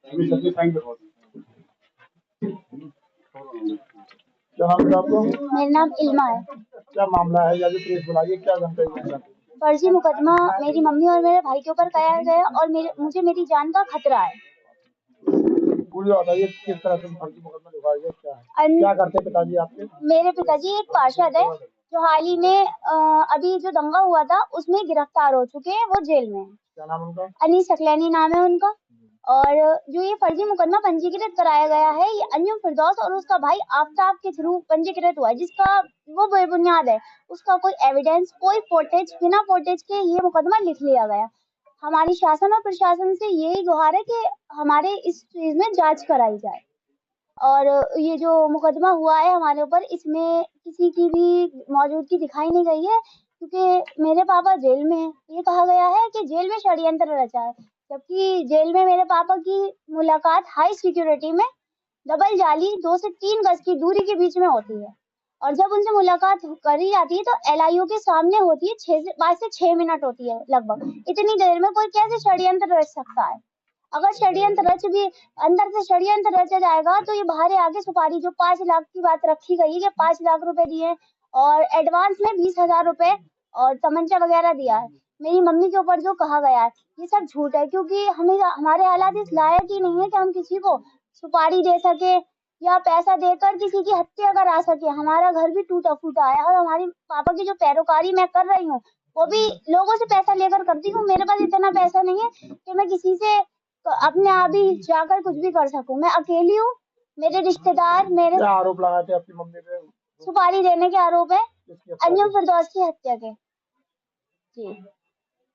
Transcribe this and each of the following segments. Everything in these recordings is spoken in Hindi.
क्या नाम है आपको? मेरा नाम इल्मा है। क्या मामला है या जो पुलिस बुलाई है, क्या जानकारी देना चाहते हैं? फर्जी मुकदमा मेरी मम्मी और मेरे भाई के ऊपर कराया गया और मुझे मेरी जान का खतरा है। पूरी बताइए किस तरह से फर्जी मुकदमा लिखवाया गया, क्या है? क्या करते हैं पिताजी आपके? मेरे पिताजी एक पार्षद है जो हाल ही में अभी जो दंगा हुआ था उसमें गिरफ्तार हो चुके हैं, वो जेल में है। क्या नाम है उनका? अनीस सकलैनी नाम है उनका। और जो ये फर्जी मुकदमा पंजीकृत कराया गया है, ये अंजुम फिरदौस और उसका भाई आफ्ताब के थ्रू पंजीकृत हुआ है, जिसका वो बेबुनियाद है। उसका कोई एविडेंस, कोई फुटेज, बिना फुटेज के ये मुकदमा लिख लिया गया। हमारी शासन और प्रशासन से यही गुहार है कि हमारे इस चीज में जांच कराई जाए। और ये जो मुकदमा हुआ है हमारे ऊपर, इसमें किसी की भी मौजूदगी दिखाई नहीं गई है, क्योंकि मेरे पापा जेल में हैं। ये कहा गया है कि जेल में षड्यंत्र रचा है, जबकि जेल में मेरे पापा की मुलाकात हाई सिक्योरिटी में डबल जाली 2 से 3 गज की दूरी के बीच में होती है। और जब उनसे मुलाकात करी जाती है तो एलआईयू के सामने होती है। 5 से 6 मिनट होती है लगभग। इतनी देर में कोई कैसे षड्यंत्र रच सकता है? अगर षड्यंत्र रच भी, अंदर से षड्यंत्र रचा जाएगा तो ये बाहर आगे सुपारी जो 5 लाख की बात रखी गई है, 5 लाख रुपए दिए और एडवांस में 20,000 रुपए और तमंचा वगैरह दिया है। मेरी मम्मी के ऊपर जो कहा गया है ये सब झूठ है, क्योंकि हमें, हमारे हालात इस लायक ही नहीं है कि हम किसी को सुपारी दे सके या पैसा देकर किसी की हत्या करा सके। हमारा घर भी टूटा फूटा है और हमारे पापा की जो पैरोकारी मैं कर रही हूँ वो भी लोगों से पैसा लेकर करती हूँ। मेरे पास इतना पैसा नहीं है कि मैं किसी से अपने आप ही जाकर कुछ भी कर सकूं। मैं अकेली हूँ। मेरे रिश्तेदार मेरे क्या आरोप लगाते हैं आपकी मम्मी पे? सुपारी देने के आरोप है, किसकी हत्या अंजुम की? फिरदौस की हत्या के। जी,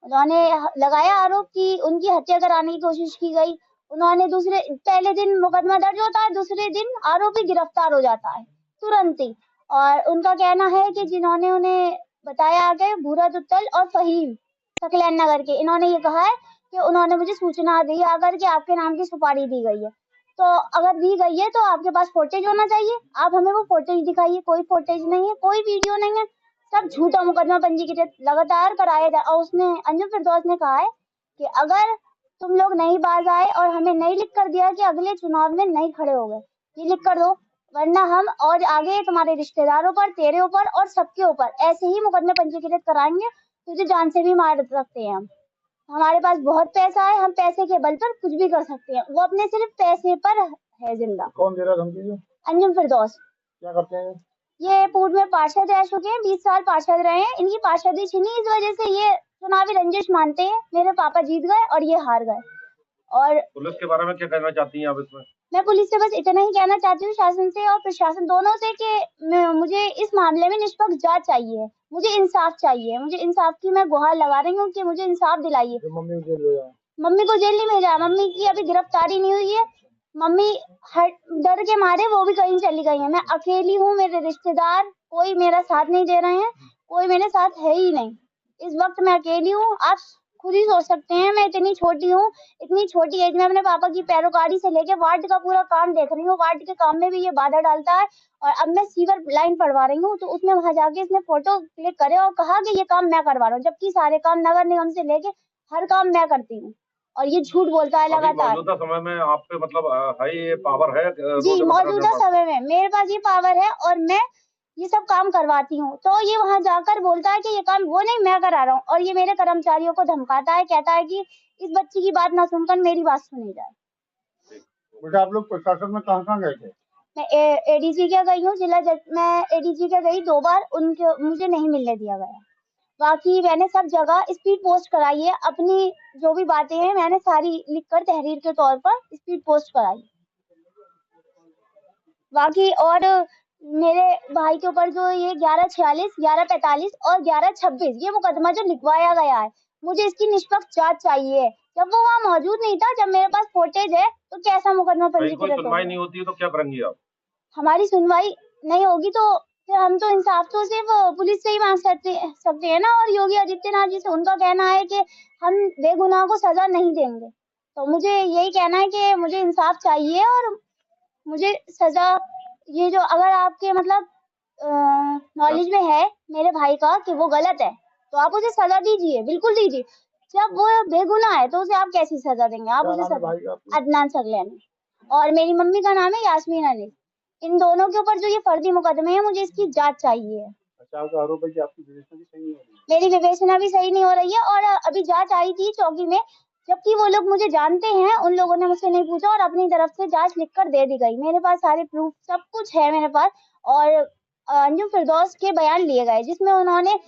उन्होंने लगाया आरोप कि उनकी हत्या कराने की कोशिश की गई। उन्होंने पहले दिन मुकदमा दर्ज होता है, दूसरे दिन आरोपी गिरफ्तार हो जाता है तुरंत ही। और उनका कहना है कि जिन्होंने उन्हें बताया कि भूरा दुत्तल और फहीम सकलैन नगर के, इन्होंने ये कहा है कि उन्होंने मुझे सूचना दी आकर के आपके नाम की सुपारी दी गई है। तो अगर दी गई है तो आपके पास फुटेज होना चाहिए, आप हमें वो फुटेज दिखाइए। कोई फुटेज नहीं है, कोई वीडियो नहीं है, सब झूठा मुकदमा पंजीकृत लगातार कराया जाए। और उसने, अंजुम फिरदौस ने कहा है कि अगर तुम लोग नहीं बाज आए और हमें नहीं लिख कर दिया कि अगले चुनाव में नहीं खड़े हो गए, ये लिख कर दो, वरना हम और आगे तुम्हारे रिश्तेदारों पर, तेरे ऊपर और सबके ऊपर ऐसे ही मुकदमे पंजीकृत कराएंगे। तुझे जान से भी मार सकते हैं हम। हमारे पास बहुत पैसा है, हम पैसे के बल पर कुछ भी कर सकते हैं। वो अपने सिर्फ पैसे पर है जिंदा। कौन दे रहा धमकी? अंजुम फिरदौस। क्या करते हैं? ये पूर्व में पार्षद रह चुके हैं, 20 साल पार्षद रहे हैं। इनकी पार्षदी छीनी, इस वजह से ये चुनावी रंजिश मानते हैं। मेरे पापा जीत गए और ये हार गए। और पुलिस के बारे में क्या कहना चाहती हैं आप इसमें? मैं पुलिस से बस इतना ही कहना चाहती हूँ, शासन से और प्रशासन दोनों से, कि मुझे इस मामले में निष्पक्ष जांच चाहिए। मुझे इंसाफ चाहिए। मुझे इंसाफ की मैं गुहार लगा रही हूँ कि मुझे इंसाफ दिलाइए। मम्मी को जेल भेजा? मम्मी को जेल नहीं भेजा, मम्मी की अभी गिरफ्तारी नहीं हुई है। मम्मी हर डर के मारे वो भी कहीं चली गई है। मैं अकेली हूँ, मेरे रिश्तेदार कोई मेरा साथ नहीं दे रहे हैं, कोई मेरे साथ है ही नहीं। इस वक्त मैं अकेली हूँ। आप खुद ही सोच सकते हैं, मैं इतनी छोटी हूँ, इतनी छोटी एज में अपने पापा की पैरोकारी से लेके वार्ड का पूरा काम देख रही हूँ। वार्ड के काम में भी ये बाधा डालता है। और अब मैं सीवर लाइन पढ़वा रही हूँ तो उसमें वहां जाके इसने फोटो क्लिक करे और कहा कि ये काम मैं करवा रहा हूँ, जबकि सारे काम नगर निगम से लेके हर काम मैं करती हूँ। और ये झूठ बोलता है लगातार। मौजूदा समय में आप पे मतलब है, ये पावर है? जी, मौजूदा समय में मेरे पास ये पावर है और मैं ये सब काम करवाती हूँ। तो ये वहां जाकर बोलता है कि ये काम वो नहीं, मैं करा रहा हूँ। और ये मेरे कर्मचारियों को धमकाता है, कहता है कि इस बच्ची की बात ना सुनकर मेरी बात सुनी जाए। बेटा आप लोग प्रशासन में कहाँ गए थे? मैं एडीजी के गई हूँ, मैं एडीजी के गई 2 बार, उनके मुझे नहीं मिलने दिया गया। बाकी मैंने सब जगह स्पीड पोस्ट कराई है। अपनी जो भी बातें हैं मैंने सारी लिखकर तहरीर के तौर पर स्पीड पोस्ट कराई। बाकी और मेरे भाई के ऊपर जो ये 1146, 1145 और 1126 ये मुकदमा जो लिखवाया गया है, मुझे इसकी निष्पक्ष जांच चाहिए। जब वो वहाँ मौजूद नहीं था, जब मेरे पापास फुटेज है, तो कैसा मुकदमा पंजीकृत होगा? सुनवाई नहीं होती है तो क्या करेंगी आप? हमारी सुनवाई नहीं होगी तो फिर हम तो इंसाफ तो सिर्फ पुलिस से ही मांग सकते हैं ना। और योगी आदित्यनाथ जी से उनका कहना है कि हम बेगुनाह को सजा नहीं देंगे। तो मुझे यही कहना है कि मुझे इंसाफ चाहिए और मुझे सजा, ये जो अगर आपके मतलब नॉलेज में है मेरे भाई का कि वो गलत है, तो आप उसे सजा दीजिए, बिल्कुल दीजिए। जब वो बेगुनाह है तो उसे आप कैसी सजा देंगे? आप क्या उसे नाम है सजा भाई आपका? अदनान सगलैनी। और मेरी मम्मी का नाम है यास्मीन अली। इन दोनों के ऊपर जो ये फर्जी मुकदमे हैं, मुझे इसकी जांच चाहिए। अच्छा, आपका आरोप है कि आपकी विवेचना भी सही नहीं हो रही है। मेरी विवेचना भी सही नहीं हो रही है और अभी जांच आई थी चौकी में, जबकि वो लोग मुझे जानते हैं, उन लोगों ने मुझसे नहीं पूछा और अपनी तरफ से जांच लिखकर दे दी गई। मेरे पास सारे प्रूफ सब कुछ है मेरे पास। और अंजुम फिरदौस के बयान लिए गए जिसमें उन्होंने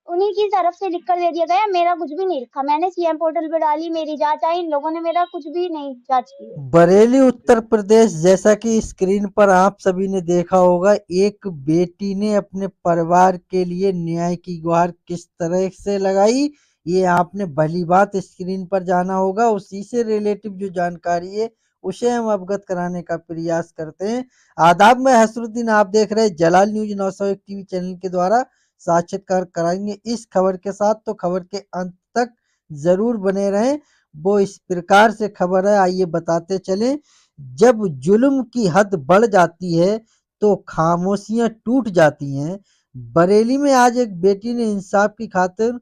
उन्हीं की तरफ से लिख कर दे दिया गया, मेरा कुछ भी नहीं लिखा। मैंने सीएम पोर्टल पे डाली, मेरी जांच आई, इन लोगों ने मेरा कुछ भी नहीं जांच की है। बरेली उत्तर प्रदेश, जैसा कि स्क्रीन पर आप सभी ने देखा होगा, एक बेटी ने अपने परिवार के लिए न्याय की गुहार किस तरह से लगाई, ये आपने भली बात स्क्रीन पर जाना होगा। उसी से रिलेटिव जो जानकारी है उसे हम अवगत कराने का प्रयास करते हैं। आदाब, मैं हसरुद्दीन, आप देख रहे हैं जलाल न्यूज 901 टीवी चैनल के द्वारा साक्षात्कार कराएंगे इस खबर के साथ, तो खबर के अंत तक जरूर बने रहें। वो इस प्रकार से खबर है, आइए बताते चलें। जब जुल्म की हद बढ़ जाती है तो खामोशियां टूट जाती हैं। बरेली में आज एक बेटी ने इंसाफ की खातिर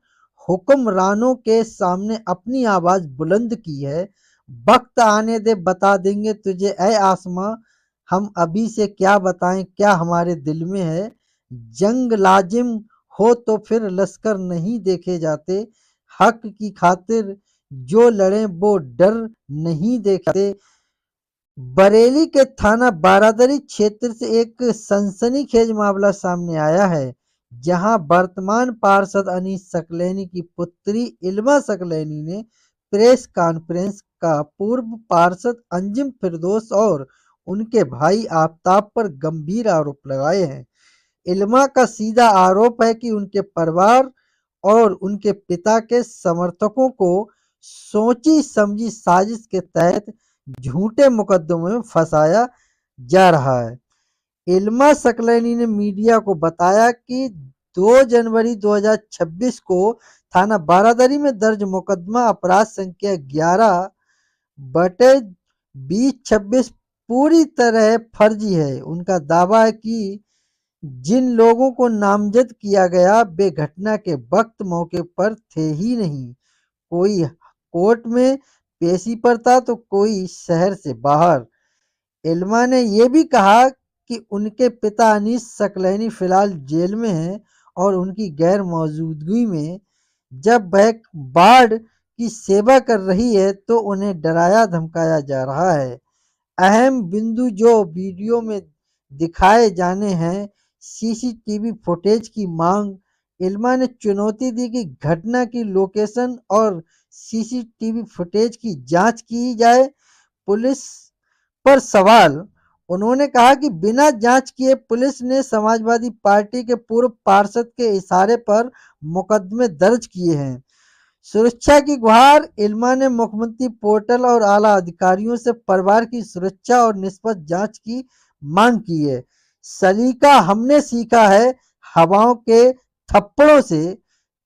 हुक्मरानों के सामने अपनी आवाज बुलंद की है। वक्त आने दे, बता देंगे तुझे ऐ आसमां, हम अभी से क्या बताएं क्या हमारे दिल में है। जंग लाजिम हो तो फिर लश्कर नहीं देखे जाते, हक की खातिर जो लड़े वो डर नहीं देखते। बरेली के थाना बारादरी क्षेत्र से एक सनसनीखेज मामला सामने आया है, जहां वर्तमान पार्षद अनीस सकलैनी की पुत्री इल्मा सकलैनी ने प्रेस कॉन्फ्रेंस का पूर्व पार्षद अंजुम फिरदौस और उनके भाई आफ्ताब पर गंभीर आरोप लगाए हैं। इल्मा का सीधा आरोप है कि उनके परिवार और उनके पिता के समर्थकों को सोची समझी साजिश के तहत झूठे मुकदमों में फंसाया जा रहा है। इल्मा सकलैनी ने मीडिया को बताया कि 2 जनवरी 2026 को थाना बारादरी में दर्ज मुकदमा अपराध संख्या 11/2026 पूरी तरह फर्जी है। उनका दावा है कि जिन लोगों को नामजद किया गया वे घटना के वक्त मौके पर थे ही नहीं। कोई कोर्ट में पेशी पर था तो कोई शहर से बाहर। इल्मा ने यह भी कहा कि उनके पिता अनीस सकलैनी फिलहाल जेल में हैं और उनकी गैर मौजूदगी में जब वह बाढ़ की सेवा कर रही है तो उन्हें डराया धमकाया जा रहा है। अहम बिंदु जो वीडियो में दिखाए जाने हैं, सीसीटीवी फुटेज की मांग। इल्मा ने चुनौती दी कि घटना की लोकेशन और सीसीटीवी फुटेज की जांच की जाए। पुलिस पर सवाल, उन्होंने कहा कि बिना जांच किए पुलिस ने समाजवादी पार्टी के पूर्व पार्षद के इशारे पर मुकदमे दर्ज किए हैं। सुरक्षा की गुहार, इल्मा ने मुख्यमंत्री पोर्टल और आला अधिकारियों से परिवार की सुरक्षा और निष्पक्ष जांच की मांग की है। सलीका हमने सीखा है, हवाओं के थप्पड़ों से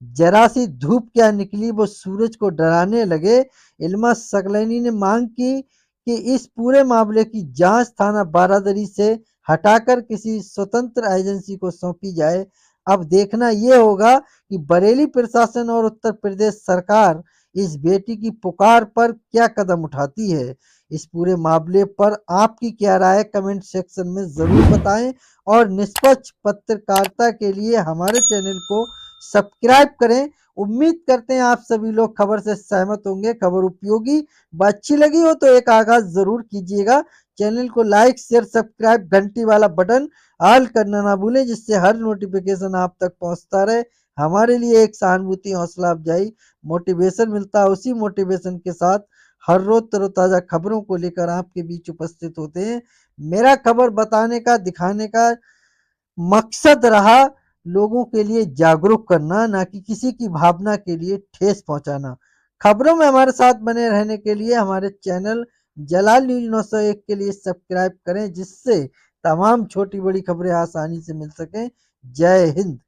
जरा सी धूप क्या निकली वो सूरज को डराने लगे। इल्मा सकलैनी ने मांग की कि इस पूरे मामले की जांच थाना बारादरी से हटाकर किसी स्वतंत्र एजेंसी को सौंपी जाए। अब देखना यह होगा कि बरेली प्रशासन और उत्तर प्रदेश सरकार इस बेटी की पुकार पर क्या कदम उठाती है। इस पूरे मामले पर आपकी क्या राय है, कमेंट सेक्शन में जरूर बताएं और निष्पक्ष पत्रकारिता के लिए हमारे चैनल को सब्सक्राइब करें। उम्मीद करते हैं आप सभी लोग खबर से सहमत होंगे। खबर उपयोगी व अच्छी लगी हो तो एक आगाज जरूर कीजिएगा। चैनल को लाइक शेयर सब्सक्राइब घंटी वाला बटन ऑल करना ना भूलें, जिससे हर नोटिफिकेशन आप तक पहुंचता रहे। हमारे लिए एक सहानुभूति हौसला अफजाई मोटिवेशन मिलता है। उसी मोटिवेशन के साथ हर रोज तरोताजा खबरों को लेकर आपके बीच उपस्थित होते हैं। मेरा खबर बताने का दिखाने का मकसद रहा लोगों के लिए जागरूक करना, ना कि किसी की भावना के लिए ठेस पहुंचाना। खबरों में हमारे साथ बने रहने के लिए हमारे चैनल जलाल न्यूज 901 के लिए सब्सक्राइब करें, जिससे तमाम छोटी बड़ी खबरें आसानी से मिल सकें। जय हिंद।